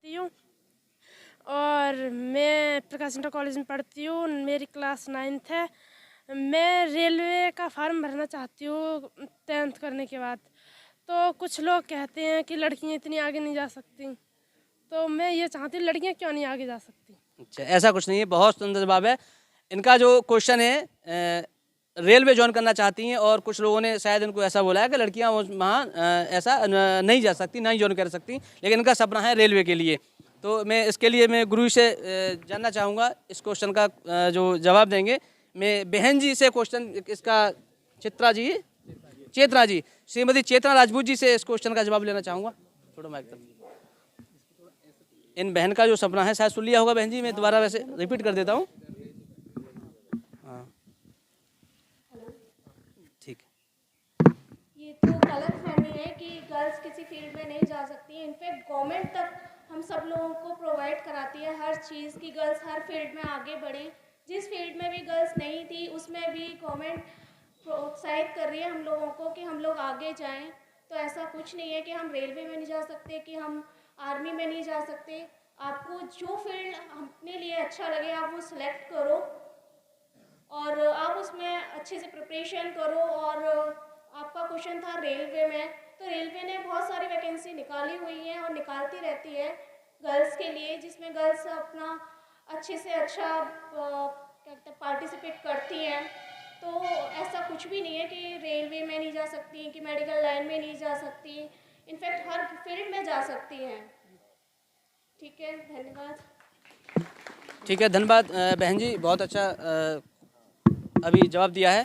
पढ़ती हूँ और मैं प्रकाश इंटर कॉलेज में पढ़ती हूँ। मेरी क्लास 9th है। मैं रेलवे का फार्म भरना चाहती हूँ 10th करने के बाद। तो कुछ लोग कहते हैं कि लड़कियाँ इतनी आगे नहीं जा सकती, तो मैं ये चाहती हूँ लड़कियाँ क्यों नहीं आगे जा सकती। अच्छा, ऐसा कुछ नहीं है, बहुत सुंदर जवाब है। इनका जो क्वेश्चन है रेलवे ज्वाइन करना चाहती हैं और कुछ लोगों ने शायद इनको ऐसा बोला है कि लड़कियां वहाँ ऐसा नहीं जा सकती, नहीं ज्वाइन कर सकती, लेकिन इनका सपना है रेलवे के लिए। तो मैं इसके लिए मैं गुरु से जानना चाहूँगा इस क्वेश्चन का जो जवाब देंगे। मैं बहन जी से क्वेश्चन इसका चेतना जी श्रीमती चेतना राजपूत जी से इस क्वेश्चन का जवाब लेना चाहूँगा। थोड़ा माइक तक इन बहन का जो सपना है शायद सुन लिया होगा बहन जी, मैं दोबारा वैसे रिपीट कर देता हूँ। हाँ ठीक है। ये तो गलत फहमी है कि गर्ल्स किसी फील्ड में नहीं जा सकती। इनफैक्ट गवर्नमेंट तक हम सब लोगों को प्रोवाइड कराती है हर चीज़ की गर्ल्स हर फील्ड में आगे बढ़ें। जिस फील्ड में भी गर्ल्स नहीं थी उसमें भी गवर्नमेंट प्रोत्साहित कर रही है हम लोगों को कि हम लोग आगे जाएं। तो ऐसा कुछ नहीं है कि हम रेलवे में नहीं जा सकते, कि हम आर्मी में नहीं जा सकते। आपको जो फील्ड अपने लिए अच्छा लगे आप वो सिलेक्ट करो और आप उसमें अच्छे से प्रिपरेशन करो। और आपका क्वेश्चन था रेलवे में, तो रेलवे ने बहुत सारी वैकेंसी निकाली हुई हैं और निकालती रहती है गर्ल्स के लिए, जिसमें गर्ल्स अपना अच्छे से अच्छा क्या कहते हैं पार्टिसिपेट करती हैं। तो ऐसा कुछ भी नहीं है कि रेलवे में नहीं जा सकती, कि मेडिकल लाइन में नहीं जा सकती। इनफैक्ट हर फील्ड में जा सकती हैं। ठीक है, धन्यवाद। ठीक है, धन्यवाद बहन जी, बहुत अच्छा अभी जवाब दिया है।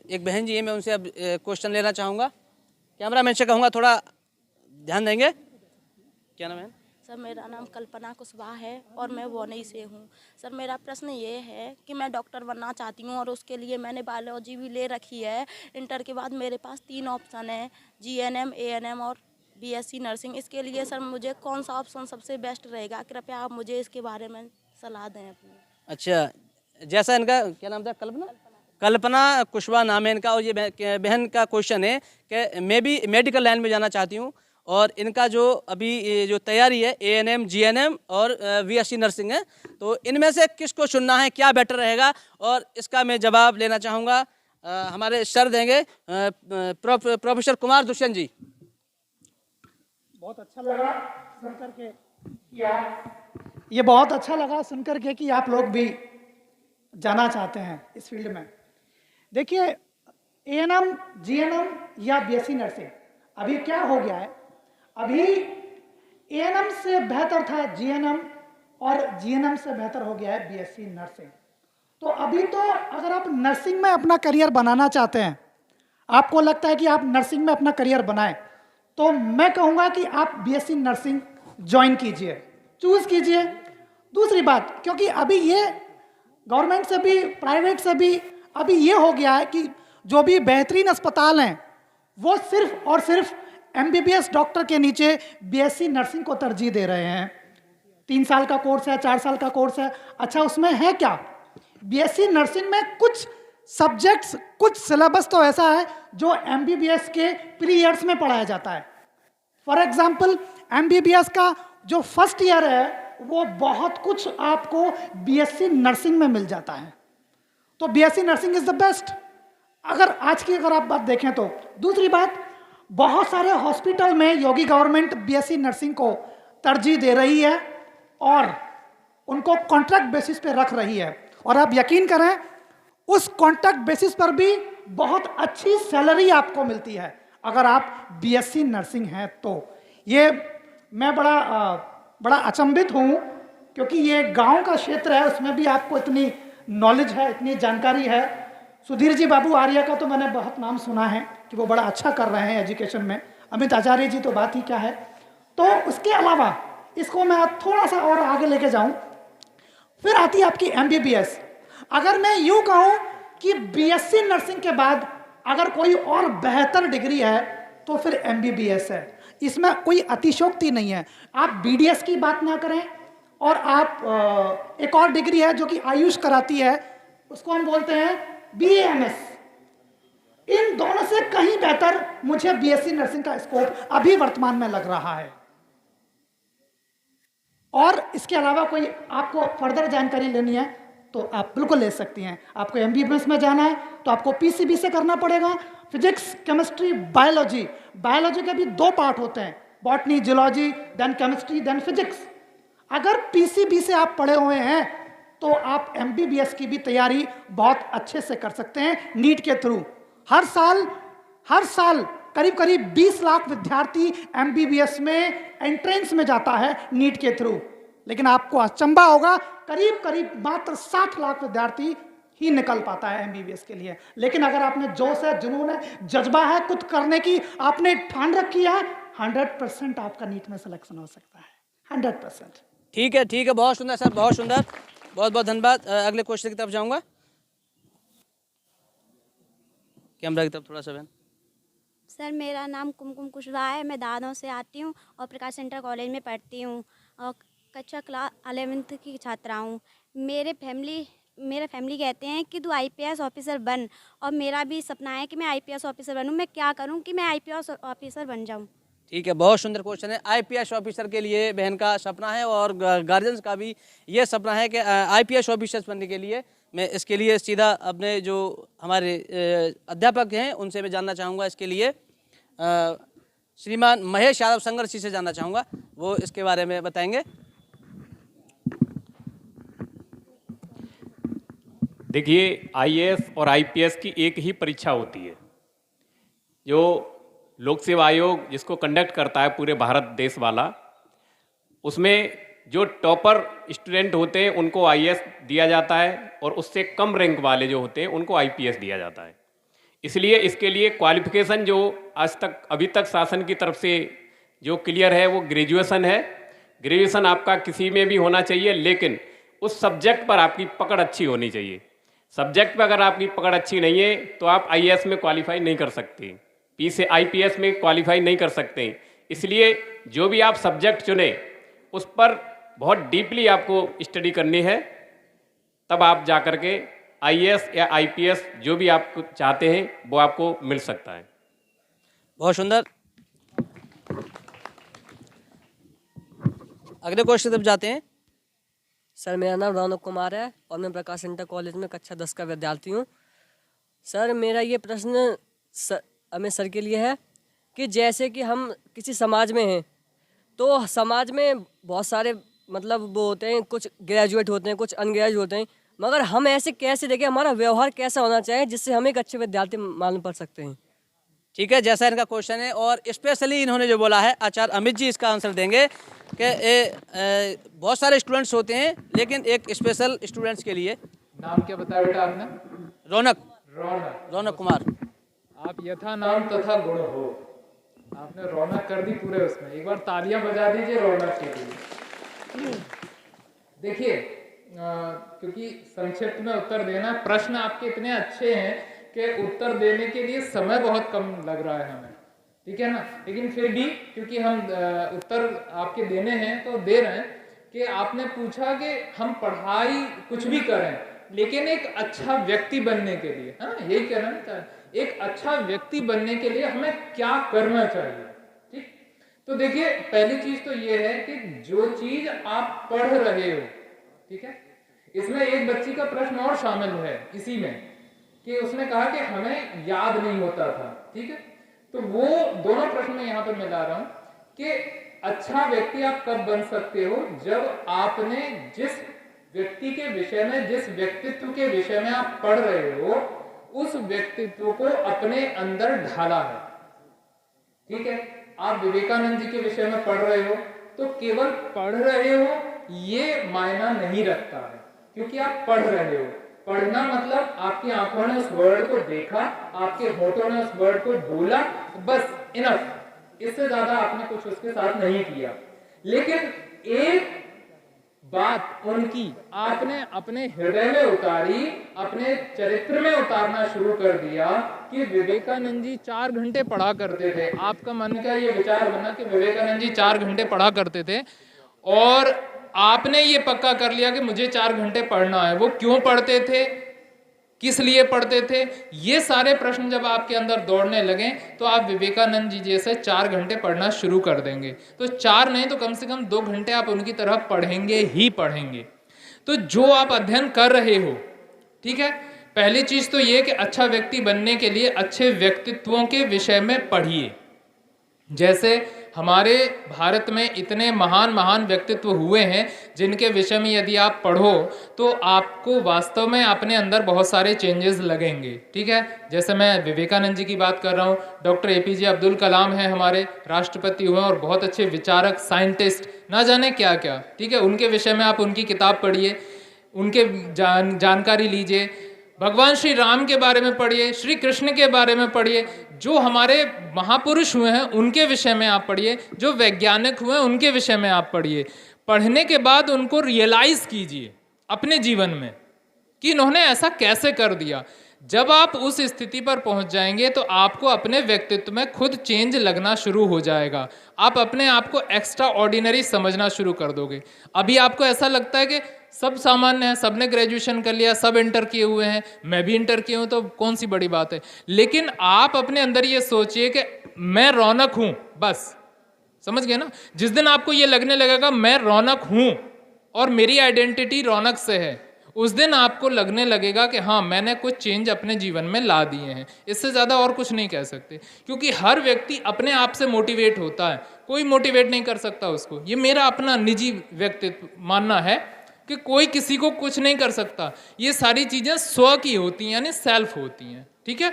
एक बहन जी है, मैं उनसे अब क्वेश्चन लेना चाहूँगा। कैमरा मैन से कहूँगा थोड़ा ध्यान देंगे। क्या नाम है? सर मेरा नाम कल्पना कुशवाहा है और मैं वोनई से हूँ। सर मेरा प्रश्न ये है कि मैं डॉक्टर बनना चाहती हूँ और उसके लिए मैंने बायोलॉजी भी ले रखी है। इंटर के बाद मेरे पास 3 ऑप्शन है, जीएनएम, एएनएम और बीएससी नर्सिंग। इसके लिए सर मुझे कौन सा ऑप्शन सबसे बेस्ट रहेगा? कृपया आप मुझे इसके बारे में सलाह दें अपनी। अच्छा, जैसा इनका क्या नाम था? कल्पना कुशवाहा नाम है इनका। और ये बहन का क्वेश्चन है कि मैं भी मेडिकल लाइन में जाना चाहती हूँ और इनका जो अभी ये जो तैयारी है एएनएम, जीएनएम और बीएससी नर्सिंग है, तो इनमें से किसको चुनना है, क्या बेटर रहेगा? और इसका मैं जवाब लेना चाहूँगा, हमारे सर देंगे, प्रोफेसर कुमार दुष्यंत जी। बहुत अच्छा लगा सुनकर के ये बहुत अच्छा लगा सुनकर के कि आप लोग भी जाना चाहते हैं इस फील्ड में। देखिए, एएनएम, जीएनएम या बीएससी नर्सिंग, अभी क्या हो गया है, अभी एएनएम से बेहतर था जीएनएम और जीएनएम से बेहतर हो गया है बीएससी नर्सिंग। तो अभी तो अगर आप नर्सिंग में अपना करियर बनाना चाहते हैं, आपको लगता है कि आप नर्सिंग में अपना करियर बनाएं, तो मैं कहूँगा कि आप बीएससी नर्सिंग ज्वाइन कीजिए, चूज़ कीजिए। दूसरी बात, क्योंकि अभी ये गवर्नमेंट से भी प्राइवेट से भी अभी ये हो गया है कि जो भी बेहतरीन अस्पताल हैं वो सिर्फ और सिर्फ एमबीबीएस डॉक्टर के नीचे बीएससी नर्सिंग को तरजीह दे रहे हैं। 3 साल का कोर्स है, 4 साल का कोर्स है। अच्छा, उसमें है क्या? बीएससी नर्सिंग में कुछ सब्जेक्ट्स, कुछ सिलेबस तो ऐसा है जो एमबीबीएस के प्री ईयर्स में पढ़ाया जाता है। फॉर एग्जाम्पल, एमबीबीएस का जो फर्स्ट ईयर है वो बहुत कुछ आपको बीएससी नर्सिंग में मिल जाता है। तो BSc nursing is the best अगर आप बात देखें तो। दूसरी बात, बहुत सारे हॉस्पिटल में योगी गवर्नमेंट बीएससी नर्सिंग को तरजीह दे रही है और उनको कॉन्ट्रैक्ट बेसिस पे रख रही है। और आप यकीन करें, उस कॉन्ट्रैक्ट बेसिस पर भी बहुत अच्छी सैलरी आपको मिलती है अगर आप बीएससी नर्सिंग हैं तो। ये मैं बड़ा अचंभित हूँ, क्योंकि ये गांव का क्षेत्र है, उसमें भी आपको इतनी नॉलेज है, इतनी जानकारी है। सुधीर जी बाबू आर्या का तो मैंने बहुत नाम सुना है कि वो बड़ा अच्छा कर रहे हैं एजुकेशन में। अमित आचार्य जी तो बात ही क्या है। तो उसके अलावा इसको मैं थोड़ा सा और आगे लेके जाऊं, फिर आती है आपकी एमबीबीएस। अगर मैं यूं कहूं कि बीएससी नर्सिंग के बाद अगर कोई और बेहतर डिग्री है तो फिर एमबीबीएस है। इसमें कोई अतिशयोक्ति नहीं है। आप बीडीएस की बात ना करें, और आप एक और डिग्री है जो कि आयुष कराती है, उसको हम बोलते हैं बीएएमएस। इन दोनों से कहीं बेहतर मुझे बीएससी नर्सिंग का स्कोप अभी वर्तमान में लग रहा है। और इसके अलावा कोई आपको फर्दर जानकारी लेनी है तो आप बिल्कुल ले सकती हैं। आपको एमबीबीएस में जाना है तो आपको पीसीबी से करना पड़ेगा, फिजिक्स, केमिस्ट्री, बायोलॉजी। बायोलॉजी के भी 2 पार्ट होते हैं, botany, geology, then chemistry, then physics. अगर पीसीबी से आप पढ़े हुए हैं तो आप एमबीबीएस की भी तैयारी बहुत अच्छे से कर सकते हैं नीट के थ्रू। हर साल करीब 20 लाख विद्यार्थी एमबीबीएस में एंट्रेंस में जाता है नीट के थ्रू, लेकिन आपको अचंभा होगा करीब मात्र 60 लाख विद्यार्थी ही निकल पाता है एमबीबीएस के लिए। लेकिन अगर आपने जोश है, जुनून है, जज्बा है कुछ करने की, आपने ठान रखी है, 100% आपका नीट में सिलेक्शन हो सकता है, 100%। ठीक है, बहुत सुंदर सर, बहुत सुंदर, बहुत बहुत धन्यवाद। अगले क्वेश्चन की तरफ जाऊंगा, कैमरा की तरफ थोड़ा सा बहन। सर मेरा नाम कुमकुम कुशवाहा है, मैं दादों से आती हूँ और प्रकाश सेंटर कॉलेज में पढ़ती हूँ और कक्षा क्लास 11th की छात्रा हूँ। मेरे फैमिली कहते हैं कि तू आईपीएस ऑफिसर बन, और मेरा भी सपना है कि मैं आईपीएस ऑफिसर बनूँ। मैं क्या करूँ कि मैं आईपीएस ऑफिसर बन जाऊँ? ठीक है, बहुत सुंदर क्वेश्चन है। आईपीएस ऑफिसर के लिए बहन का सपना है और गार्जियंस का भी ये सपना है कि आईपीएस ऑफिसर बनने के लिए मैं इसके लिए सीधा अपने जो हमारे अध्यापक हैं उनसे मैं जानना चाहूँगा। इसके लिए श्रीमान महेश यादव संघर्ष जी से जानना चाहूँगा, वो इसके बारे में बताएंगे। देखिए, आईएएस और आईपीएस की एक ही परीक्षा होती है। जो लोक सेवा आयोग जिसको कंडक्ट करता है पूरे भारत देश वाला, उसमें जो टॉपर स्टूडेंट होते हैं उनको आईएएस दिया जाता है और उससे कम रैंक वाले जो होते हैं उनको आईपीएस दिया जाता है। इसलिए इसके लिए क्वालिफिकेशन जो आज तक अभी तक शासन की तरफ से जो क्लियर है वो ग्रेजुएशन है। ग्रेजुएशन आपका किसी में भी होना चाहिए, लेकिन उस सब्जेक्ट पर आपकी पकड़ अच्छी होनी चाहिए। सब्जेक्ट पर अगर आपकी पकड़ अच्छी नहीं है तो आप आईएएस में क्वालिफाई नहीं कर सकते, पी से आईपीएस में क्वालिफाई नहीं कर सकते। इसलिए जो भी आप सब्जेक्ट चुने उस पर बहुत डीपली आपको स्टडी करनी है, तब आप जा कर के आईएएस या आईपीएस जो भी आप चाहते हैं वो आपको मिल सकता है। बहुत सुंदर। अगले क्वेश्चन की तरफ जाते हैं। सर मेरा नाम रौनक कुमार है और मैं प्रकाश सेंटर कॉलेज में कक्षा 10 का विद्यार्थी हूँ। सर मेरा ये प्रश्न सर के लिए है कि जैसे कि हम किसी समाज में हैं तो समाज में बहुत सारे मतलब वो होते हैं, कुछ ग्रेजुएट होते हैं, कुछ अनग्रेजुएट होते हैं, मगर हम ऐसे कैसे देखें, हमारा व्यवहार कैसा होना चाहिए जिससे हम एक अच्छे विद्यार्थी मालूम पड़ सकते हैं? ठीक है, जैसा इनका क्वेश्चन है और स्पेशली इन्होंने जो बोला है आचार्य अमित जी इसका आंसर देंगे कि बहुत सारे स्टूडेंट्स होते हैं लेकिन एक स्पेशल स्टूडेंट्स के लिए। नाम क्या बताया बेटा आपने? रौनक कुमार। आप यथा नाम तथा गुण हो, आपने रौनक कर दी पूरे उसमें। एक बार तालियां बजा दीजिए रौनक के लिए। देखिए, क्योंकि संक्षिप्त में उत्तर देना, प्रश्न आपके इतने अच्छे हैं कि उत्तर देने के लिए समय बहुत कम लग रहा है हमें, ठीक है ना। लेकिन फिर भी क्योंकि हम उत्तर आपके देने हैं तो दे रहे हैं कि आपने पूछा कि हम पढ़ाई कुछ भी करें लेकिन एक अच्छा व्यक्ति बनने के लिए, हाँ यही कहना ना, एक अच्छा व्यक्ति बनने के लिए हमें क्या करना चाहिए। ठीक, तो देखिए पहली चीज तो ये है कि जो चीज आप पढ़ रहे हो, ठीक है, इसमें एक बच्ची का प्रश्न और शामिल है इसी में कि उसने कहा कि हमें याद नहीं होता था, ठीक है। तो वो दोनों प्रश्न में यहाँ पर मैं ला रहा हूं कि अच्छा व्यक्ति आप कब बन सकते हो, जब आपने जिस व्यक्ति के विषय में, जिस व्यक्तित्व के विषय में आप पढ़ रहे हो उस व्यक्तित्व को अपने अंदर ढाला है, ठीक है। आप विवेकानंद जी के विषय में पढ़ रहे हो तो केवल पढ़ रहे हो ये मायना नहीं रखता है, क्योंकि आप पढ़ रहे हो। पढ़ना मतलब आपकी आंखों ने उस वर्ड को देखा, आपके होठों ने उस वर्ड को बोला, बस इनफ, इससे ज्यादा आपने कुछ उसके साथ नहीं किया। लेकिन एक बात उनकी आपने अपने हृदय में उतारी, अपने चरित्र में उतारना शुरू कर दिया कि विवेकानंद जी 4 घंटे पढ़ा करते थे। आपका मन का ये विचार बना कि विवेकानंद जी 4 घंटे पढ़ा करते थे और आपने ये पक्का कर लिया कि मुझे 4 घंटे पढ़ना है। वो क्यों पढ़ते थे? किस लिए पढ़ते थे, ये सारे प्रश्न जब आपके अंदर दौड़ने लगें तो आप विवेकानंद जी जैसे 4 घंटे पढ़ना शुरू कर देंगे। तो 4 नहीं तो कम से कम 2 घंटे आप उनकी तरह पढ़ेंगे ही पढ़ेंगे। तो जो आप अध्ययन कर रहे हो, ठीक है, पहली चीज तो ये कि अच्छा व्यक्ति बनने के लिए अच्छे व्यक्तित्वों के विषय में पढ़िए। जैसे हमारे भारत में इतने महान महान व्यक्तित्व हुए हैं जिनके विषय में यदि आप पढ़ो तो आपको वास्तव में अपने अंदर बहुत सारे चेंजेस लगेंगे, ठीक है। जैसे मैं विवेकानंद जी की बात कर रहा हूँ, डॉक्टर APJ अब्दुल कलाम हैं हमारे, राष्ट्रपति हुए और बहुत अच्छे विचारक, साइंटिस्ट, ना जाने क्या क्या, ठीक है। उनके विषय में आप उनकी किताब पढ़िए, उनके जानकारी लीजिए। भगवान श्री राम के बारे में पढ़िए, श्री कृष्ण के बारे में पढ़िए, जो हमारे महापुरुष हुए हैं उनके विषय में आप पढ़िए, जो वैज्ञानिक हुए हैं उनके विषय में आप पढ़िए। पढ़ने के बाद उनको रियलाइज कीजिए अपने जीवन में कि इन्होंने ऐसा कैसे कर दिया। जब आप उस स्थिति पर पहुंच जाएंगे तो आपको अपने व्यक्तित्व में खुद चेंज लगना शुरू हो जाएगा। आप अपने आप को एक्स्ट्रा ऑर्डिनरी समझना शुरू कर दोगे। अभी आपको ऐसा लगता है कि सब सामान्य है, सबने ग्रेजुएशन कर लिया, सब इंटर किए हुए हैं, मैं भी इंटर किया हूं, तो कौन सी बड़ी बात है। लेकिन आप अपने अंदर ये सोचिए कि मैं रौनक हूं, बस, समझ गए ना। जिस दिन आपको ये लगने लगेगा मैं रौनक हूं और मेरी आइडेंटिटी रौनक से है, उस दिन आपको लगने लगेगा कि हाँ, मैंने कुछ चेंज अपने जीवन में ला दिए हैं। इससे ज़्यादा और कुछ नहीं कह सकते, क्योंकि हर व्यक्ति अपने आप से मोटिवेट होता है, कोई मोटिवेट नहीं कर सकता उसको। ये मेरा अपना निजी व्यक्तित्व मानना है कि कोई किसी को कुछ नहीं कर सकता। ये सारी चीज़ें स्व की होती हैं, यानी सेल्फ होती हैं, ठीक है।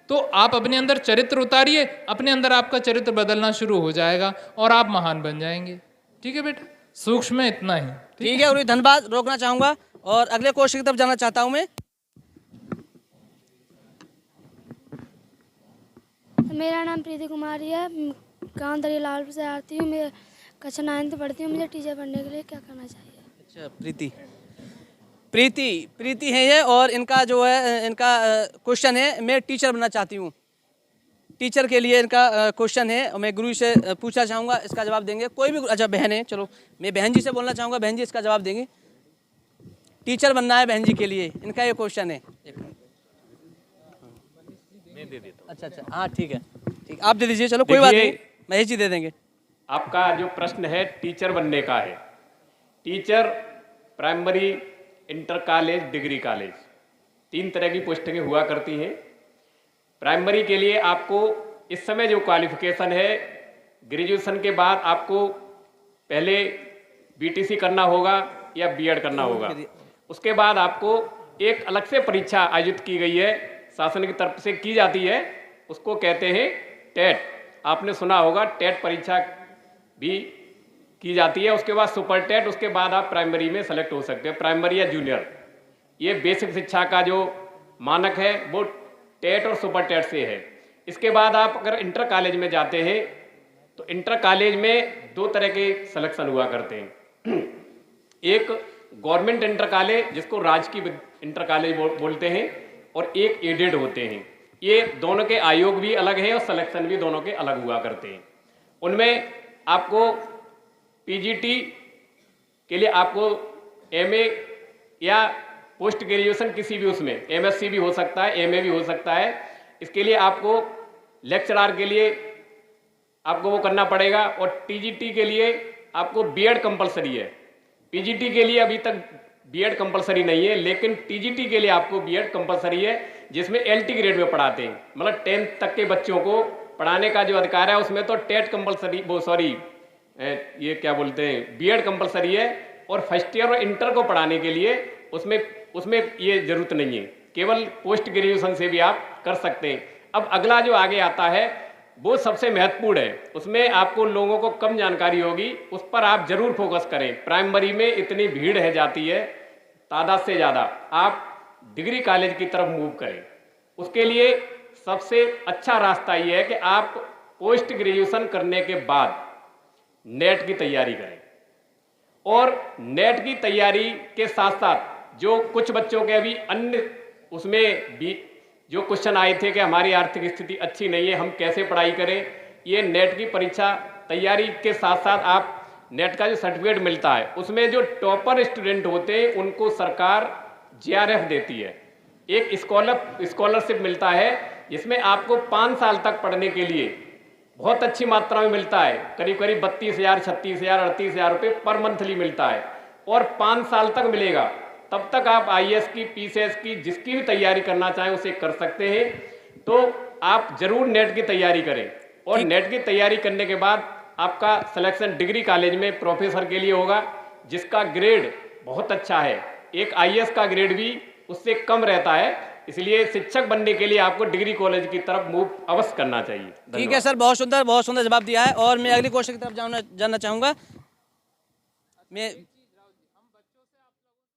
तो आप अपने अंदर चरित्र उतारिए, अपने अंदर आपका चरित्र बदलना शुरू हो जाएगा और आप महान बन जाएंगे, ठीक है बेटा। सूक्ष्म में इतना ही, ठीक है। और धन्यवाद, रोकना चाहूँगा और अगले क्वेश्चन की तरफ जाना चाहता हूँ मैं। मेरा नाम प्रीति कुमारी है, गाँव दरियालाल से आती हूँ, मैं कक्षा 9 पढ़ती हूँ। मुझे टीचर बनने के लिए क्या करना चाहिए? अच्छा, प्रीति है ये, और इनका जो है, इनका क्वेश्चन है, मैं टीचर बनना चाहती हूँ। टीचर के लिए इनका क्वेश्चन है और मैं गुरु से पूछना चाहूँगा, इसका जवाब देंगे कोई भी। अच्छा, बहन है, चलो मैं बहन जी से बोलना चाहूँगा, बहन जी इसका जवाब देंगे। टीचर बनना है बहन जी के लिए, इनका ये क्वेश्चन है। मैं दे देता हूँ। अच्छा, हाँ ठीक है, ठीक, आप दे दीजिए, चलो कोई बात नहीं, महेश जी दे देंगे। आपका जो प्रश्न है टीचर बनने का है। Teacher primary, inter college, degree college, 3 तरह की पोस्टिंगें हुआ करती हैं। प्राइमरी के लिए आपको इस समय जो क्वालिफिकेशन है, ग्रेजुएशन के बाद आपको पहले BTC करना होगा या B.Ed करना होगा। उसके बाद आपको एक अलग से परीक्षा आयोजित की गई है, शासन की तरफ से की जाती है, उसको कहते हैं टेट। आपने सुना होगा, टेट परीक्षा भी की जाती है। उसके बाद सुपर टेट, उसके बाद आप प्राइमरी में सेलेक्ट हो सकते हैं, प्राइमरी या जूनियर। ये बेसिक शिक्षा का जो मानक है वो टेट और सुपर टेट से है। इसके बाद आप अगर इंटर कॉलेज में जाते हैं तो इंटर कॉलेज में 2 तरह के सिलेक्शन हुआ करते हैं। एक गवर्नमेंट इंटर कॉलेज, जिसको राजकीय इंटर कॉलेज बोलते हैं, और एक एडेड होते हैं। ये दोनों के आयोग भी अलग हैं और सिलेक्शन भी दोनों के अलग हुआ करते हैं। उनमें आपको PGT के लिए आपको MA या पोस्ट ग्रेजुएशन किसी भी, उसमें MSc भी हो सकता है, MA भी हो सकता है। इसके लिए आपको लेक्चरर के लिए आपको वो करना पड़ेगा, और TGT के लिए आपको B.Ed कंपलसरी है। PGT के लिए अभी तक B.Ed कंपलसरी नहीं है, लेकिन TGT के लिए आपको B.Ed कंपलसरी है, जिसमें LT ग्रेड में पढ़ाते हैं, मतलब 10th तक के बच्चों को पढ़ाने का जो अधिकार है उसमें तो टेट कंपलसरी, वो सॉरी ये क्या बोलते हैं, B.Ed कंपलसरी है। और फर्स्ट ईयर और इंटर को पढ़ाने के लिए उसमें ये जरूरत नहीं है, केवल पोस्ट ग्रेजुएशन से भी आप कर सकते हैं। अब अगला जो आगे आता है वो सबसे महत्वपूर्ण है, उसमें आपको लोगों को कम जानकारी होगी, उस पर आप जरूर फोकस करें। प्राइमरी में इतनी भीड़ है जाती है तादाद से ज़्यादा, आप डिग्री कॉलेज की तरफ मूव करें। उसके लिए सबसे अच्छा रास्ता ये है कि आप पोस्ट ग्रेजुएशन करने के बाद नेट की तैयारी करें, और नेट की तैयारी के साथ साथ जो कुछ बच्चों के अभी अन्य उसमें भी जो क्वेश्चन आए थे कि हमारी आर्थिक स्थिति अच्छी नहीं है, हम कैसे पढ़ाई करें, ये नेट की परीक्षा तैयारी के साथ साथ आप नेट का जो सर्टिफिकेट मिलता है उसमें जो टॉपर स्टूडेंट होते हैं उनको सरकार JRF देती है, एक स्कॉलरशिप मिलता है, जिसमें आपको 5 साल तक पढ़ने के लिए बहुत अच्छी मात्रा में मिलता है। करीब करीब 32,000, 36,000, 38,000 रुपये पर मंथली मिलता है और 5 साल तक मिलेगा। तब तक आप IAS की, PCS की, जिसकी भी तैयारी करना चाहें उसे कर सकते हैं। तो आप जरूर नेट की तैयारी करें और नेट की तैयारी करने के बाद आपका सिलेक्शन डिग्री कॉलेज में प्रोफेसर के लिए होगा, जिसका ग्रेड बहुत अच्छा है। एक IAS का ग्रेड भी उससे कम रहता है, इसलिए शिक्षक बनने के लिए आपको डिग्री कॉलेज की तरफ मूव अवश्य करना चाहिए। ठीक है सर, बहुत सुंदर जवाब दिया है। और मैं अगली क्वेश्चन की तरफ जानना चाहूँगा। मैं